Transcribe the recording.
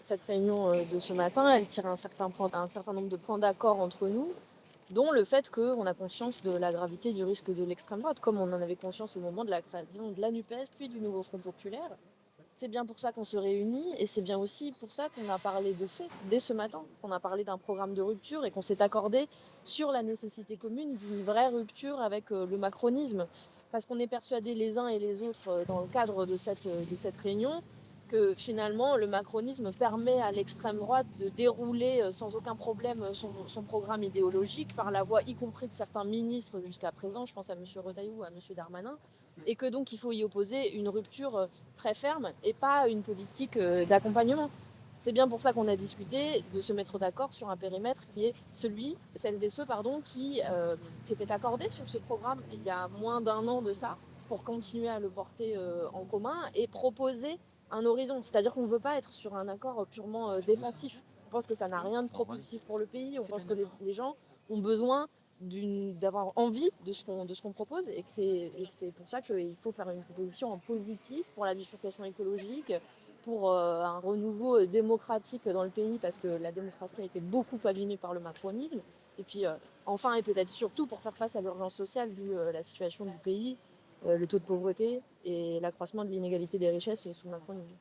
cette réunion de ce matin, elle tire un certain nombre de points d'accord entre nous, dont le fait qu'on a conscience de la gravité du risque de l'extrême droite, comme on en avait conscience au moment de la création de la NUPES, puis du nouveau Front populaire. C'est bien pour ça qu'on se réunit, et c'est bien aussi pour ça qu'on a parlé de fait dès ce matin, qu'on a parlé d'un programme de rupture et qu'on s'est accordé sur la nécessité commune d'une vraie rupture avec le macronisme. Parce qu'on est persuadés les uns et les autres, dans le cadre de cette réunion, que finalement le macronisme permet à l'extrême droite de dérouler sans aucun problème son programme idéologique par la voie y compris de certains ministres jusqu'à présent, je pense à M. Retailleau ou à M. Darmanin, et que donc il faut y opposer une rupture très ferme et pas une politique d'accompagnement. C'est bien pour ça qu'on a discuté de se mettre d'accord sur un périmètre qui est celles et ceux qui s'étaient accordés sur ce programme il y a moins d'un an de ça, pour continuer à le porter en commun et proposer un horizon. C'est-à-dire qu'on ne veut pas être sur un accord purement défensif. On pense que ça n'a rien de propulsif pour le pays. On pense que les gens ont besoin d'avoir envie de ce qu'on propose et que c'est pour ça qu'il faut faire une proposition en positif pour la bifurcation écologique, pour un renouveau démocratique dans le pays, parce que la démocratie a été beaucoup abîmée par le macronisme, et puis enfin et peut-être surtout pour faire face à l'urgence sociale vu la situation du pays, le taux de pauvreté et l'accroissement de l'inégalité des richesses sous le macronisme.